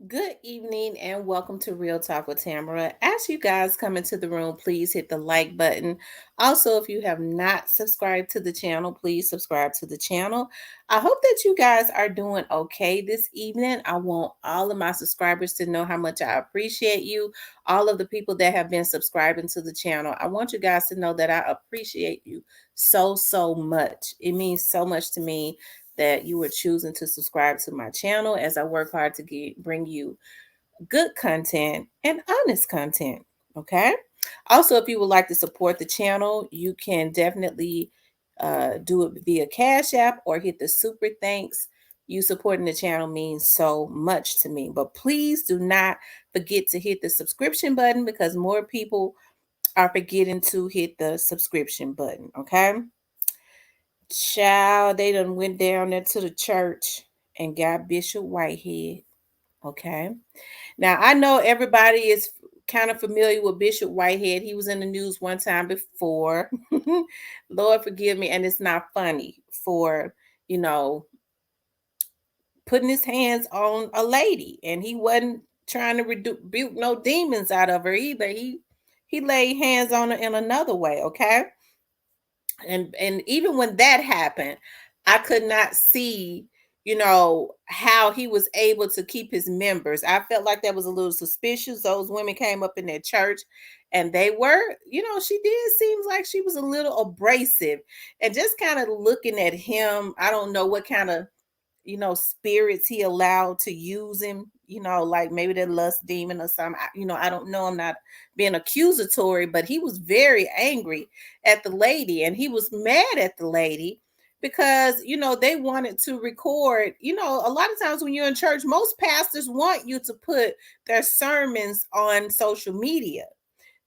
Good evening and welcome to Real Talk with Tamara. As you guys come into the room, please hit the like button. Also, if you have not subscribed to the channel, please subscribe to the channel. I hope that you guys are doing okay this evening. I want all of my subscribers to know how much I appreciate you. All of the people that have been subscribing to the channel, I want you guys to know that I appreciate you so much. It means so much to me that you are choosing to subscribe to my channel as I work hard to bring you good content and honest content. Okay. Also, if you would like to support the channel, you can definitely do it via Cash App or hit the super thanks. You supporting the channel means so much to me. But please do not forget to hit the subscription button because more people are forgetting to hit the subscription button. Okay. Child, they done went down there to the church and got Bishop Whitehead. Okay. Now I know everybody is kind of familiar with Bishop Whitehead. He was in the news one time before. Lord forgive me, and it's not funny for you know putting his hands on a lady, and he wasn't trying to rebuke no demons out of her either. He laid hands on her in another way. Okay. And even when that happened, I could not see how he was able to keep his members. I felt like that was a little suspicious. Those women came up in their church and they were, she did seem like she was a little abrasive. And just kind of looking at him, I don't know what kind of spirits he allowed to use him, like maybe the lust demon or something. I don't know. I'm not being accusatory, but he was very angry at the lady, and he was mad at the lady because, they wanted to record. A lot of times when you're in church, most pastors want you to put their sermons on social media.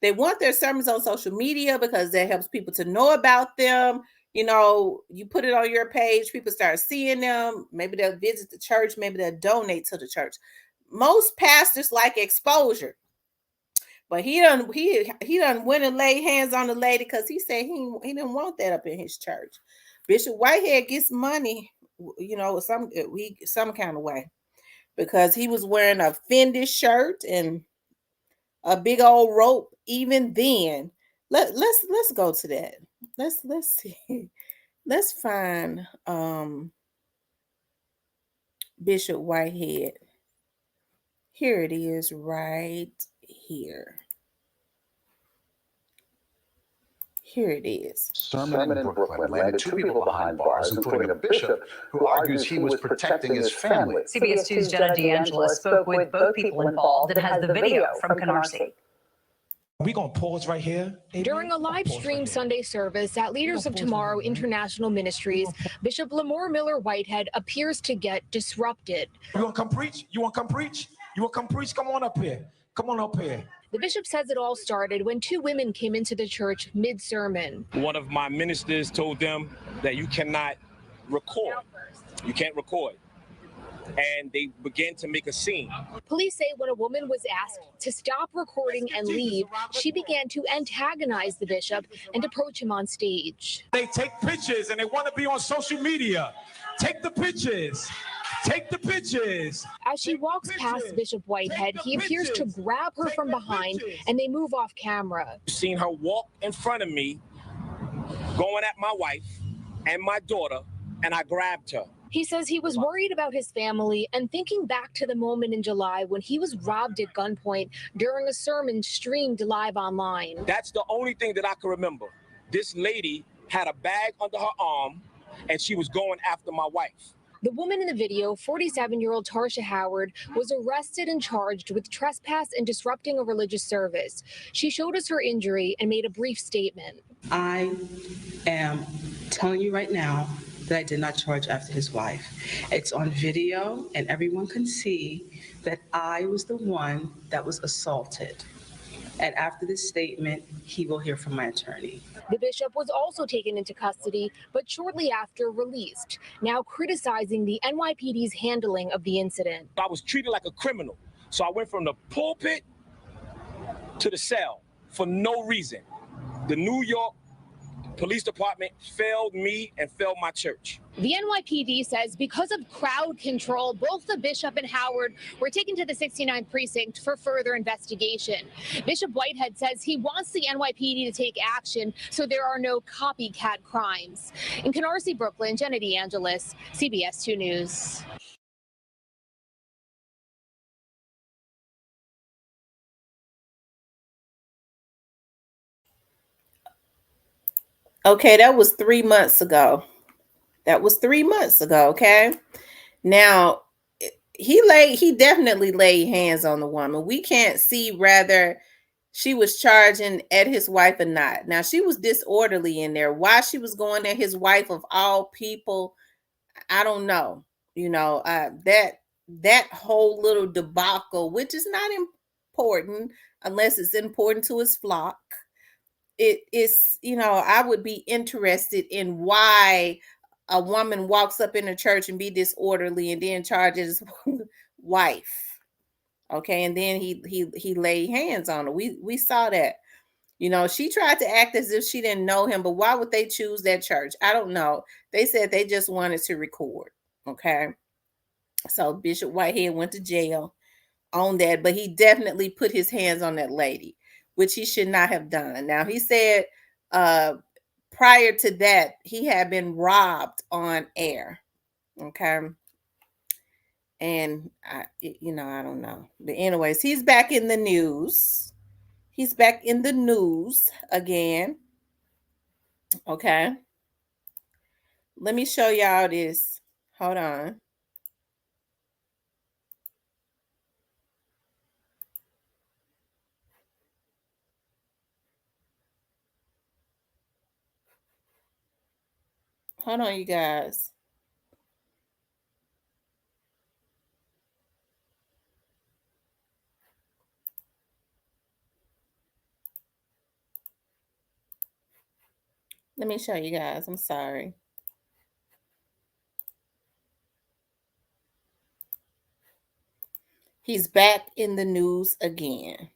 They want their sermons on social media because that helps people to know about them. You put it on your page, people start seeing them. Maybe they'll visit the church, maybe they'll donate to the church. Most pastors like exposure. But he done went and laid hands on the lady because he said he didn't want that up in his church. Bishop Whitehead gets money, some kind of way, because he was wearing a Fendi shirt and a big old rope. Even then, let's go to that. Let's see. Let's find Bishop Whitehead. Here it is, right here. Here it is. Sermon in Brooklyn landed two people behind bars, including a bishop who argues he was protecting his family. CBS 2's Jenna D'Angelo spoke with both people involved and has the video from Canarsie. We're going to pause right here. During a live stream Sunday service at Leaders of Tomorrow International Ministries, Bishop Lamore Miller Whitehead appears to get disrupted. You want to come preach? You want to come preach? You want to come preach? Come on up here. Come on up here. The bishop says it all started when two women came into the church mid-sermon. One of my ministers told them that you cannot record. You can't record. And they began to make a scene. Police say when a woman was asked to stop recording and leave, she began to antagonize the bishop and approach him on stage. They take pictures and they want to be on social media. Take the pictures. Take the pictures. As she walks past Bishop Whitehead, he appears to grab her from behind and they move off camera. Seen her walk in front of me, going at my wife and my daughter, and I grabbed her. He says he was worried about his family and thinking back to the moment in July when he was robbed at gunpoint during a sermon streamed live online. That's the only thing that I can remember. This lady had a bag under her arm and she was going after my wife. The woman in the video, 47-year-old Tarsha Howard, was arrested and charged with trespass and disrupting a religious service. She showed us her injury and made a brief statement. I am telling you right now that I did not charge after his wife. It's on video and everyone can see that I was the one that was assaulted. And after this statement, he will hear from my attorney. The bishop was also taken into custody, but shortly after released, now criticizing the NYPD's handling of the incident. I was treated like a criminal. So I went from the pulpit to the cell for no reason. The New York Police Department failed me and failed my church. The NYPD says because of crowd control, both the bishop and Howard were taken to the 69th precinct for further investigation. Bishop Whitehead says he wants the NYPD to take action so there are no copycat crimes. In Canarsie, Brooklyn, Jenna DeAngelis, CBS 2 News. Okay, that was 3 months ago. That was 3 months ago, okay? Now, he definitely laid hands on the woman. We can't see whether she was charging at his wife or not. Now, she was disorderly in there. Why she was going at his wife of all people, I don't know. You know, that whole little debacle, which is not important unless it's important to his flock. It is, you know, I would be interested in why a woman walks up in a church and be disorderly and then charges wife. Okay, and then he laid hands on her. We saw that. You know, she tried to act as if she didn't know him, but why would they choose that church? I don't know. They said they just wanted to record. Okay. So Bishop Whitehead went to jail on that, but he definitely put his hands on that lady, which he should not have done. Now he said prior to that, he had been robbed on air. Okay. And I don't know. But anyways, he's back in the news. He's back in the news again. Okay. Let me show y'all this. Hold on. Hold on, you guys. Let me show you guys. I'm sorry. He's back in the news again.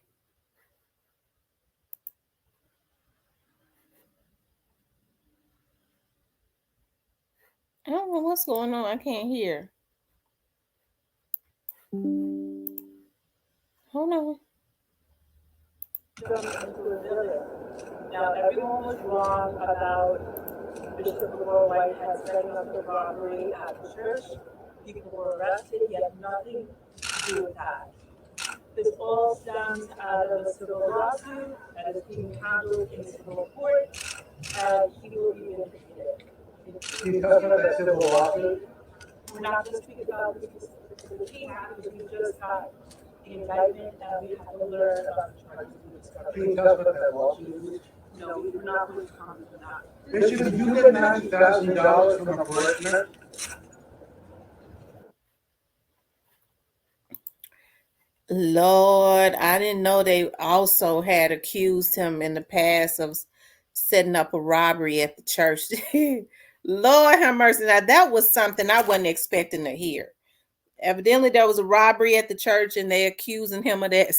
I don't know what's going on. I can't hear. Hold on. Now, everyone was wrong about Bishop Whitehead setting up the robbery at the church. People were arrested. He had nothing to do with that. This all stems out of a civil lawsuit that is being handled in civil court, and he will be vindicated. Can you talk about that civil lawsuit? We're not going to speak about the team because we just got the indictment and we have to learn about the charges we discovered. Can you talk about that lawsuit? No, we do not want to comment on that. Bishop, you get $90,000 from a parishioner? Lord, I didn't know they also had accused him in the past of setting up a robbery at the church. Lord have mercy. Now, that was something I wasn't expecting to hear. Evidently, there was a robbery at the church and they accusing him of that.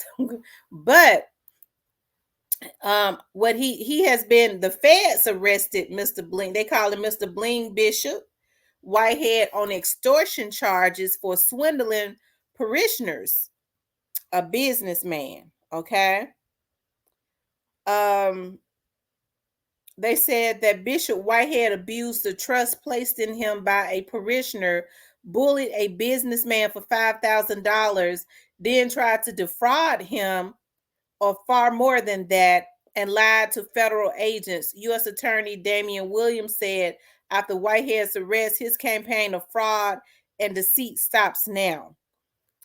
But what he has been, the feds arrested Mr. Bling. They call him Mr. Bling Bishop Whitehead on extortion charges for swindling parishioners, a businessman. Okay. They said that Bishop Whitehead abused the trust placed in him by a parishioner, bullied a businessman for $5,000, then tried to defraud him of far more than that, and lied to federal agents. U.S. Attorney Damian Williams said after Whitehead's arrest, his campaign of fraud and deceit stops now.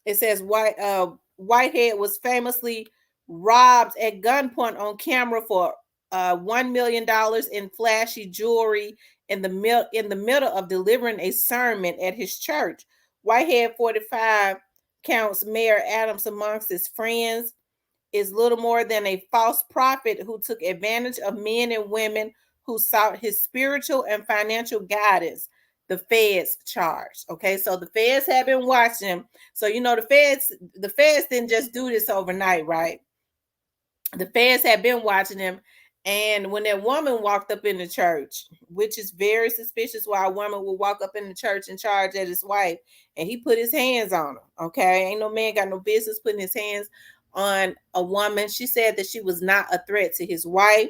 It says Whitehead was famously robbed at gunpoint on camera for $1 million in flashy jewelry in the middle of delivering a sermon at his church. Whitehead, 45, counts Mayor Adams amongst his friends, is little more than a false prophet who took advantage of men and women who sought his spiritual and financial guidance. The feds charged. Okay, so the feds have been watching him. So the feds didn't just do this overnight, right? The feds have been watching him, And when that woman walked up in the church, which is very suspicious why a woman would walk up in the church and charge at his wife, and he put his hands on her. Okay. Ain't no man got no business putting his hands on a woman. She said that she was not a threat to his wife,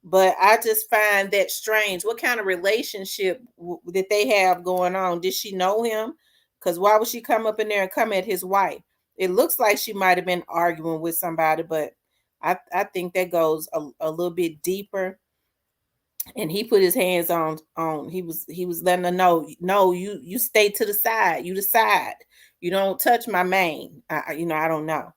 but I just find that strange. What kind of relationship that they have going on? Did she know him? Because why would she come up in there and come at his wife? It looks like she might have been arguing with somebody, but I think that goes a little bit deeper. And he put his hands on he was letting her know, no, you stay to the side, you decide, you don't touch my mane. I don't know.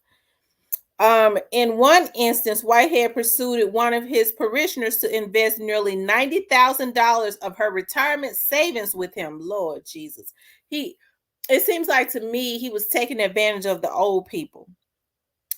In one instance, Whitehead pursued one of his parishioners to invest nearly $90,000 of her retirement savings with him. Lord Jesus. It seems like to me he was taking advantage of the old people.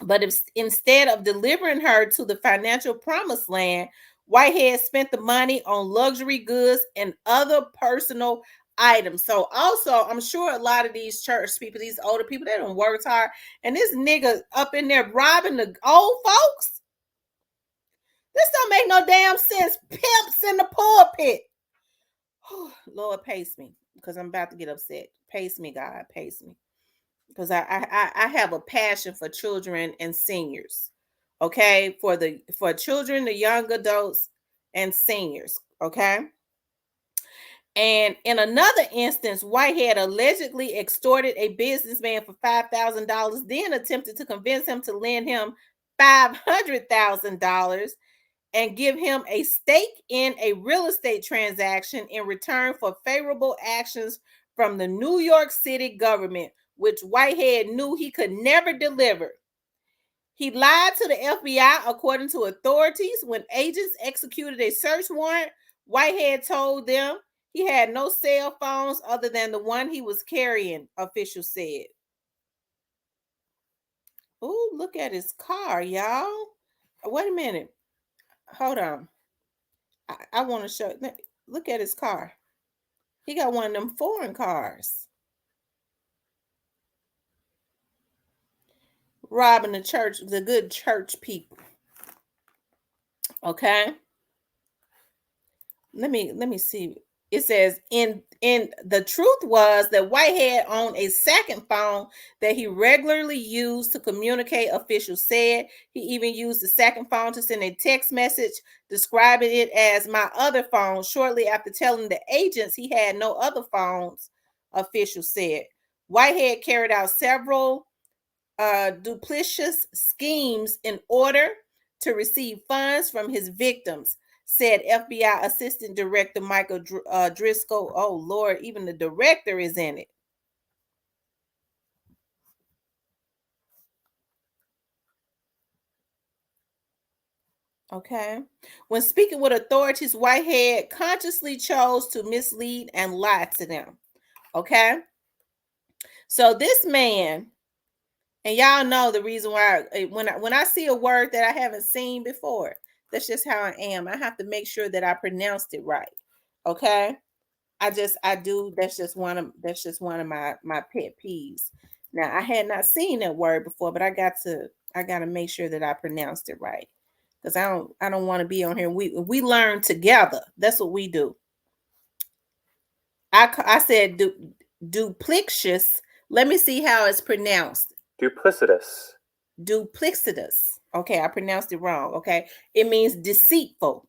But if instead of delivering her to the financial promised land, Whitehead spent the money on luxury goods and other personal items. So also, I'm sure a lot of these church people, these older people, they don't work hard. And this nigga up in there robbing the old folks. This don't make no damn sense. Pimps in the pulpit. Lord, pace me, because I'm about to get upset. Pace me, God, pace me. Because I have a passion for children and seniors. Okay, for children, the young adults, and seniors. Okay. And in another instance, Whitehead allegedly extorted a businessman for $5,000, then attempted to convince him to lend him $500,000 and give him a stake in a real estate transaction in return for favorable actions from the New York City government, which Whitehead knew he could never deliver. He lied to the FBI, according to authorities. When agents executed a search warrant, Whitehead told them he had no cell phones other than the one he was carrying, officials said. Oh, look at his car, y'all. Wait a minute. Hold on. I want to show. Look at his car. He got one of them foreign cars. Robbing the church, the good church people. Okay. Let me see. It says in the truth was that Whitehead owned a second phone that he regularly used to communicate, officials said. He even used the second phone to send a text message describing it as my other phone shortly after telling the agents he had no other phones, officials said. Whitehead carried out several duplicitous schemes in order to receive funds from his victims, said FBI Assistant Director Michael Driscoll. Oh, Lord, even the director is in it. Okay. When speaking with authorities, Whitehead consciously chose to mislead and lie to them. Okay. So this man, and y'all know the reason why when I see a word that I haven't seen before, that's just how I am. I have to make sure that I pronounced it right. Okay. I do. That's just one of my pet peeves. Now I had not seen that word before, but I got to make sure that I pronounced it right. Because I don't want to be on here. We learn together. That's what we do. I said duplicitous. Let me see how it's pronounced. Duplicitous. Duplicitous. Okay, I pronounced it wrong. Okay, it means deceitful.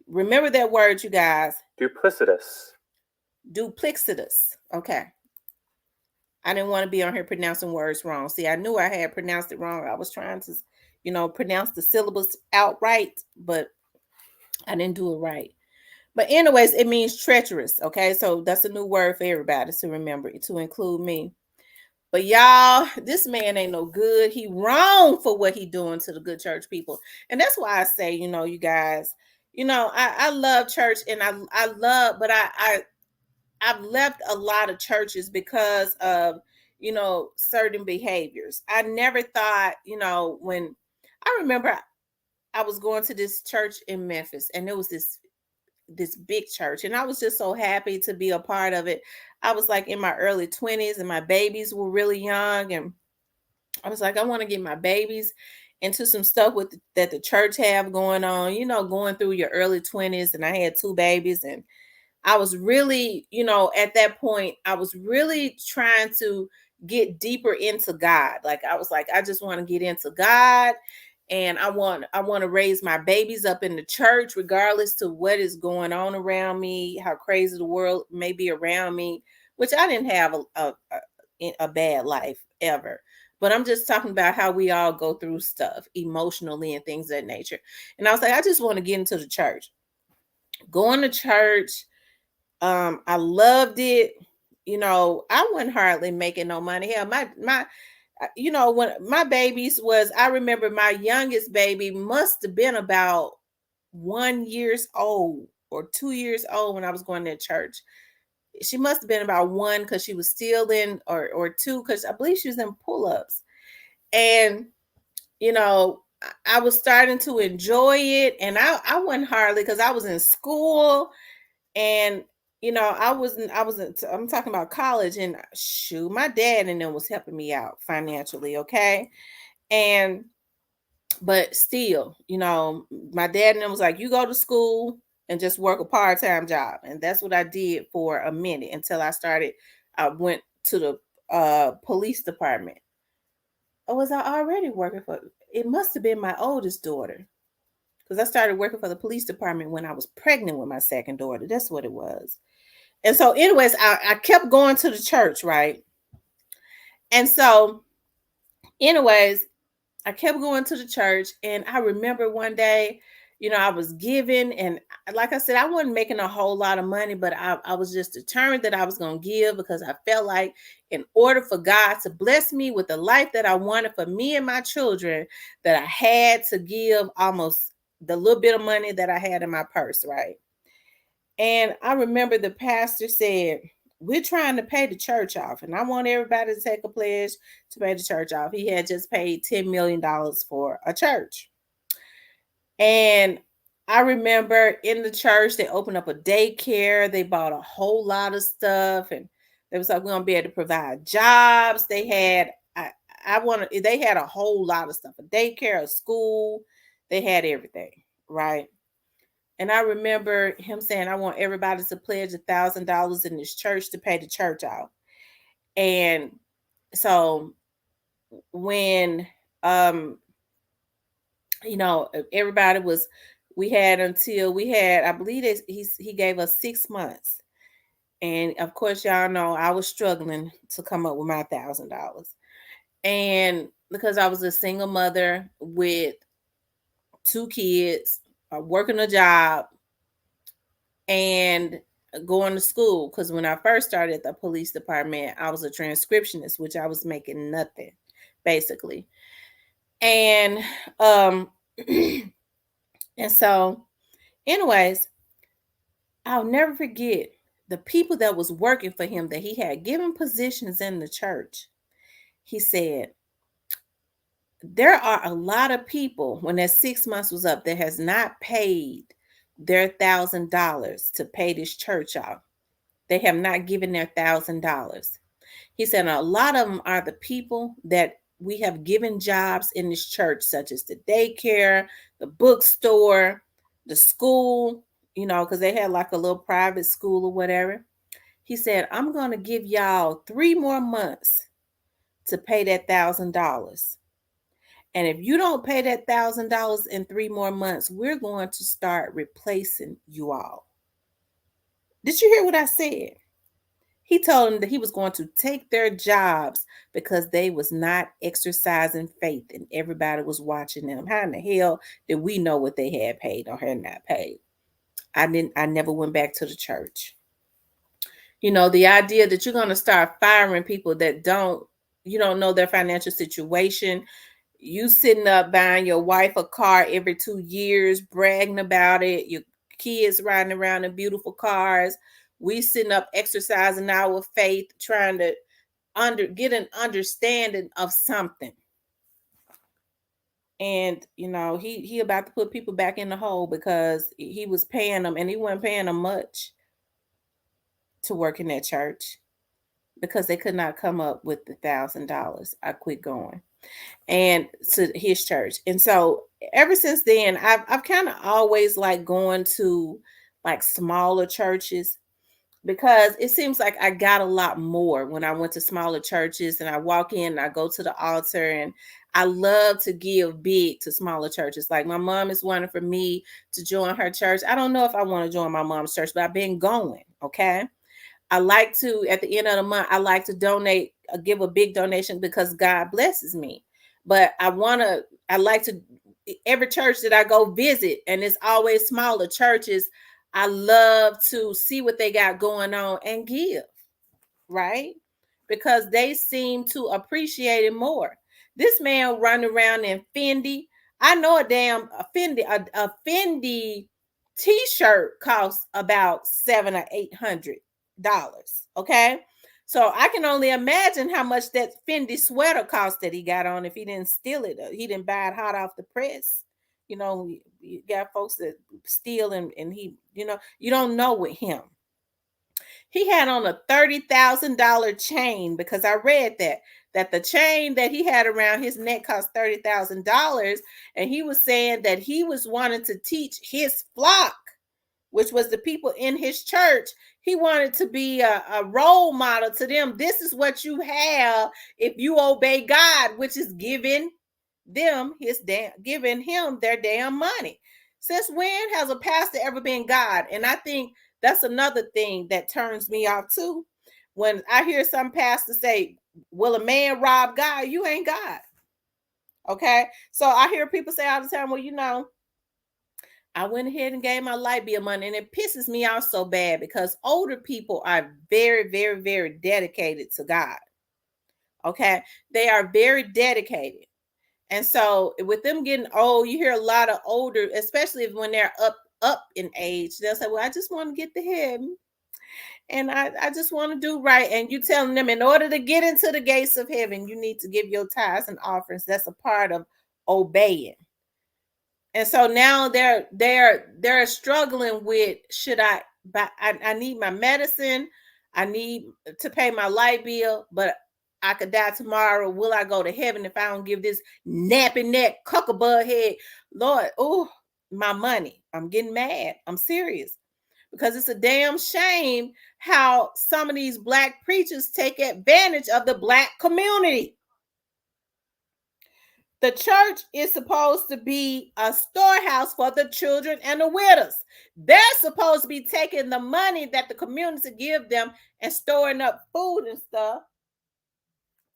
Remember that word, you guys. Duplicitous. Duplicitous. Okay. I didn't want to be on here pronouncing words wrong. See, I knew I had pronounced it wrong. I was trying to, pronounce the syllables outright, but I didn't do it right. But anyways, it means treacherous. Okay, so that's a new word for everybody to remember, to include me. But y'all, this man ain't no good. He wrong for what he doing to the good church people. And that's why I say, you guys, I love church, and I love, but I've left a lot of churches because of, certain behaviors. I never thought, when I remember I was going to this church in Memphis, and there was this big church, and I was just so happy to be a part of it. I was like in my early 20s, and my babies were really young, and I was like, I want to get my babies into some stuff with that the church have going on, going through your early 20s, and I had 2 babies, and I was really, at that point, I was really trying to get deeper into God. Like I was like, I just want to get into God, and I want to raise my babies up in the church, regardless to what is going on around me, how crazy the world may be around me, which I didn't have a bad life ever. But I'm just talking about how we all go through stuff emotionally and things of that nature. And I was like, I just want to get into the church. Going to church, I loved it. I wasn't hardly making no money. Hell, when my babies was, I remember my youngest baby must have been about 1 years old or 2 years old when I was going to church. She must have been about 1 because she was still in, or 2 because I believe she was in pull-ups. And I was starting to enjoy it, and I wasn't hardly, because I was in school, and I'm talking about college, and shoot, my dad and them was helping me out financially, okay? And but still, my dad and them was like, you go to school and just work a part-time job. And that's what I did for a minute until I went to the police department. Or was I already working for it? Must have been my oldest daughter. Because I started working for the police department when I was pregnant with my second daughter. That's what it was. And so, anyways, I kept going to the church, right? And so, anyways, I kept going to the church, and I remember one day, I was giving, and like I said, I wasn't making a whole lot of money, but I was just determined that I was going to give, because I felt like in order for God to bless me with the life that I wanted for me and my children, that I had to give almost the little bit of money that I had in my purse, right? And I remember the pastor said, we're trying to pay the church off, and I want everybody to take a pledge to pay the church off. He had just paid $10 million for a church. And I remember in the church, they opened up a daycare. They bought a whole lot of stuff, and they was like, we're gonna be able to provide jobs. They had they had a whole lot of stuff, a daycare, a school, they had everything, right? And I remember him saying, I want everybody to pledge $1,000 in this church to pay the church off. And so when everybody was, we had, I believe he gave us 6 months. And of course, y'all know I was struggling to come up with my $1,000. And because I was a single mother with 2 kids, working a job, and going to school, because when I first started at the police department, I was a transcriptionist, which I was making nothing, basically. And and so, anyways, I'll never forget the people that was working for him, that he had given positions in the church. He said, there are a lot of people, when that 6 months was up, that has not paid their $1,000 to pay this church off. They have not given their $1,000. He said a lot of them are the people that we have given jobs in this church, such as the daycare, the bookstore, the school, because they had like a little private school or whatever. He said, I'm going to give y'all 3 more months to pay that $1,000. And if you don't pay that $1,000 in 3 more months, we're going to start replacing you all. Did you hear what I said? He told them that he was going to take their jobs because they was not exercising faith, and everybody was watching them. How in the hell did we know what they had paid or had not paid? I never went back to the church. The idea that you're going to start firing people that don't know their financial situation. You sitting up buying your wife a car every 2 years, bragging about it. Your kids riding around in beautiful cars. We sitting up exercising our faith, trying to get an understanding of something. And he about to put people back in the hole because he was paying them, and he wasn't paying them much to work in that church. because they could not come up with the $1,000. I quit going and to his church. And so ever since then, I've kind of always like going to like smaller churches because it seems like I got a lot more when I went to smaller churches and I walk in and I go to the altar, and I love to give big to smaller churches. Like my mom is wanting for me to join her church. I don't know if I want to join my mom's church, but I've been going. Okay. I like to, at the end of the month, I like to donate, give a big donation because God blesses me. But I like to, every church that I go visit, and it's always smaller churches, I love to see what they got going on and give, right? Because they seem to appreciate it more. This man running around in Fendi. I know a Fendi t-shirt costs about $700 or $800. Okay. So I can only imagine how much that Fendi sweater cost that he got on if he didn't steal it. He didn't buy it hot off the press. You know, you got folks that steal and he, you don't know with him. He had on a $30,000 chain because I read that the chain that he had around his neck cost $30,000, and he was saying that he was wanting to teach his flock, which was the people in his church. He wanted to be a role model to them. This is what you have if you obey God, which is giving him their damn money. Since when has a pastor ever been God? And I think that's another thing that turns me off too. When I hear some pastors say, will a man rob God? You ain't God. Okay. So I hear people say all the time, well, I went ahead and gave my light bill money, and it pisses me off so bad because older people are very, very, very dedicated to God. Okay. They are very dedicated. And so with them getting old, you hear a lot of older, especially when they're up in age, they'll say, well, I just want to get to heaven. And I just want to do right. And you telling them in order to get into the gates of heaven, you need to give your tithes and offerings. That's a part of obeying. And so now they're struggling with, should I buy, I need my medicine, I need to pay my light bill, but I could die tomorrow. Will I go to heaven if I don't give this nappy neck cuckabud head Lord, my money? I'm getting mad. I'm serious. Because it's a damn shame how some of these black preachers take advantage of the black community. The church is supposed to be a storehouse for the children and the widows. They're supposed to be taking the money that the community give them and storing up food and stuff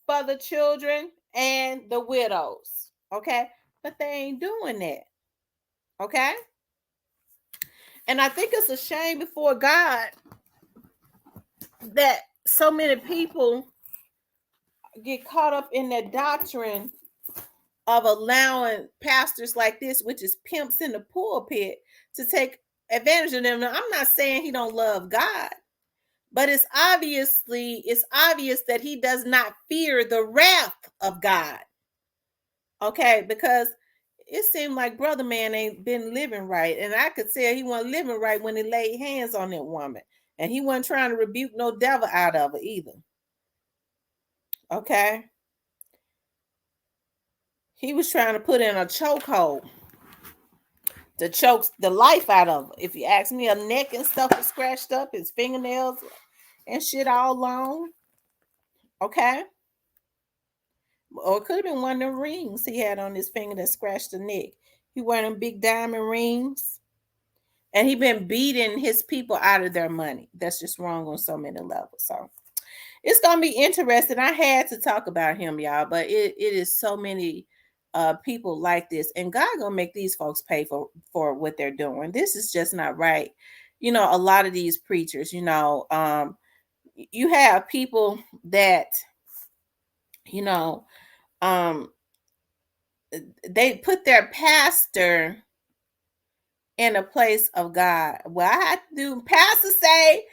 for the children and the widows. Okay? But they ain't doing that. Okay? And I think it's a shame before God that so many people get caught up in that doctrine of allowing pastors like this, which is pimps in the pulpit, to take advantage of them. Now, I'm not saying he don't love God, but it's obvious that he does not fear the wrath of God. Okay, because it seemed like brother man ain't been living right, and I could say he wasn't living right when he laid hands on that woman, and he wasn't trying to rebuke no devil out of her either. Okay, he was trying to put in a chokehold to choke the life out of her. If you ask me, her neck and stuff was scratched up, his fingernails and shit all long. Okay. Or it could have been one of them rings he had on his finger that scratched the neck. He wore them big diamond rings. And he been beating his people out of their money. That's just wrong on so many levels. So it's gonna be interesting. I had to talk about him, y'all, but it is so many people like this, and God gonna make these folks pay for what they're doing. This is just not right. A lot of these preachers, you have people that they put their pastor in a place of God. Well, I have to do pastor say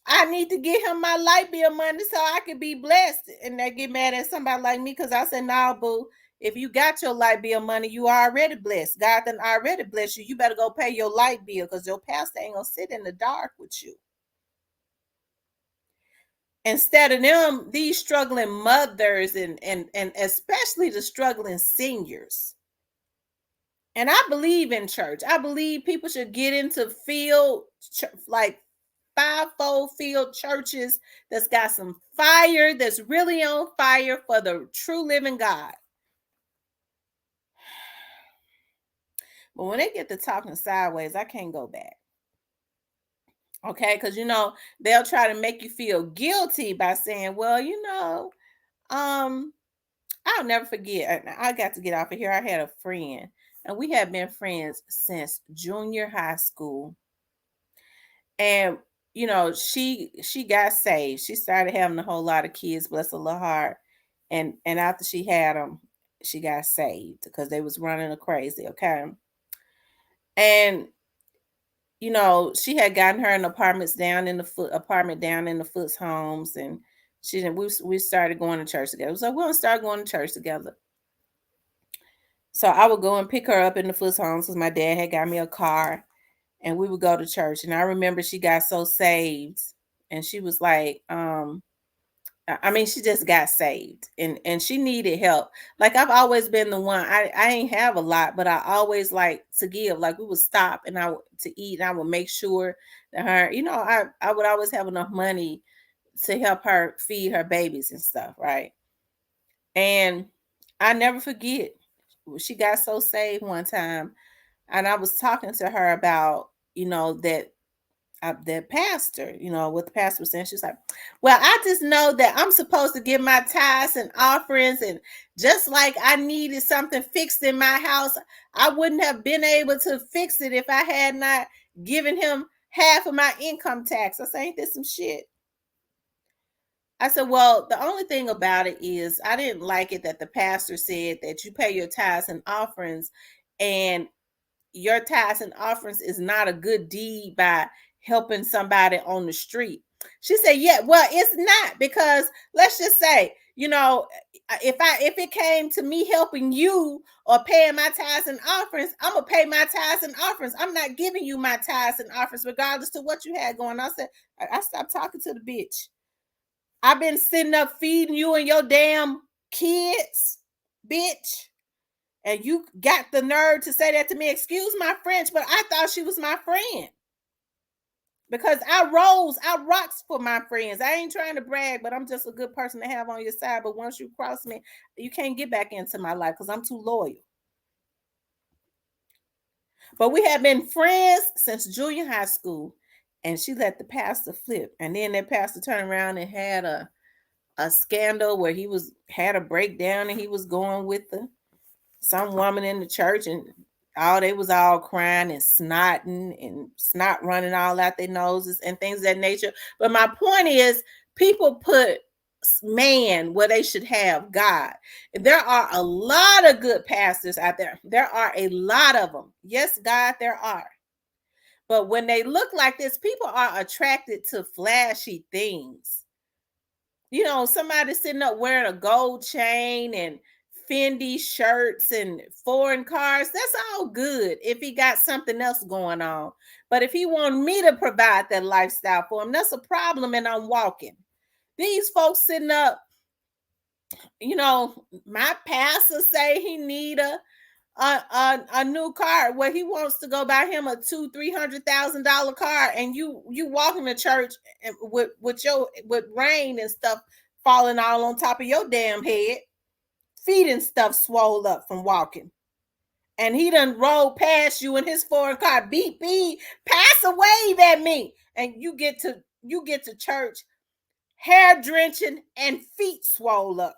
I need to give him my light bill money so I can be blessed. And they get mad at somebody like me because I said, nah, boo, if you got your light bill money, you already blessed. God done already blessed you. You better go pay your light bill because your pastor ain't going to sit in the dark with you. Instead of them, these struggling mothers and especially the struggling seniors. And I believe in church. I believe people should get into field, like fivefold field churches that's got some fire, that's really on fire for the true living God. But when they get to talking sideways, I can't go back. Okay, because they'll try to make you feel guilty by saying, well, I'll never forget. I got to get off of here. I had a friend, and we have been friends since junior high school. And she got saved. She started having a whole lot of kids, bless her little heart. And after she had them, she got saved because they was running her crazy. Okay. And she had gotten her an apartment down in the Foots homes, and we started going to church together. So we're gonna start going to church together. So I would go and pick her up in the Foots homes because my dad had got me a car, and we would go to church. And I remember she got so saved, and she was like, she just got saved, and she needed help. Like, I've always been the one. I ain't have a lot, but I always like to give. Like, we would stop and to eat, and I would make sure that her, I would always have enough money to help her feed her babies and stuff, right? And I never forget, she got so saved one time, and I was talking to her about that pastor, what the pastor was saying. She's like, well, I just know that I'm supposed to give my tithes and offerings, and just like I needed something fixed in my house, I wouldn't have been able to fix it if I had not given him half of my income tax. I said, ain't this some shit? I said, well, the only thing about it is I didn't like it that the pastor said that you pay your tithes and offerings, and your tithes and offerings is not a good deed by helping somebody on the street. She said, yeah, well, it's not, because let's just say, if it came to me helping you or paying my tithes and offerings, I'm gonna pay my tithes and offerings. I'm not giving you my tithes and offerings regardless to what you had going on. I said, I stopped talking to the bitch. I've been sitting up feeding you and your damn kids, bitch. And you got the nerve to say that to me. Excuse my French, but I thought she was my friend. Because I rocks for my friends. I ain't trying to brag, but I'm just a good person to have on your side. But once you cross me, you can't get back into my life because I'm too loyal. But we have been friends since junior high school, and she let the pastor flip. And then that pastor turned around and had a scandal where he had a breakdown, and he was going with some woman in the church, and they was all crying and snotting and snot running all out their noses and things of that nature. But my point is, people put man where they should have God. There are a lot of good pastors out there. There are a lot of them. Yes, God, there are. But when they look like this, people are attracted to flashy things. Somebody sitting up wearing a gold chain and Fendi shirts and foreign cars, that's all good if he got something else going on. But if he want me to provide that lifestyle for him, that's a problem, and I'm walking. These folks sitting up, my pastor say he need a new car, where he wants to go buy him a $200,000-$300,000 car, and you walking to church with rain and stuff falling all on top of your damn head, feet and stuff swole up from walking, and he done rolled past you in his foreign car, beep beep, pass a wave at me, and you get to church hair drenching and feet swole up.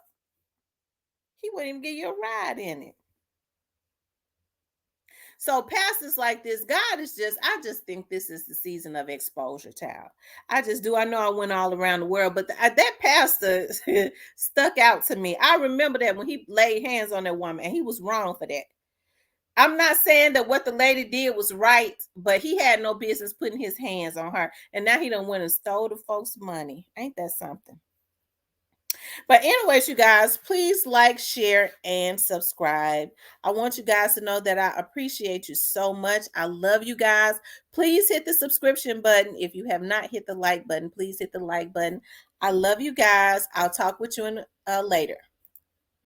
He wouldn't even give you a ride in it. So pastors like this, I just think this is the season of exposure, child. I just do. I know I went all around the world, but that pastor stuck out to me. I remember that when he laid hands on that woman, and he was wrong for that. I'm not saying that what the lady did was right, but he had no business putting his hands on her. And now he done went and stole the folks' money. Ain't that something? But anyways, you guys, please like, share, and subscribe. I want you guys to know that I appreciate you so much. I love you guys. Please hit the subscription button. If you have not hit the like button, please hit the like button. I love you guys. I'll talk with you later.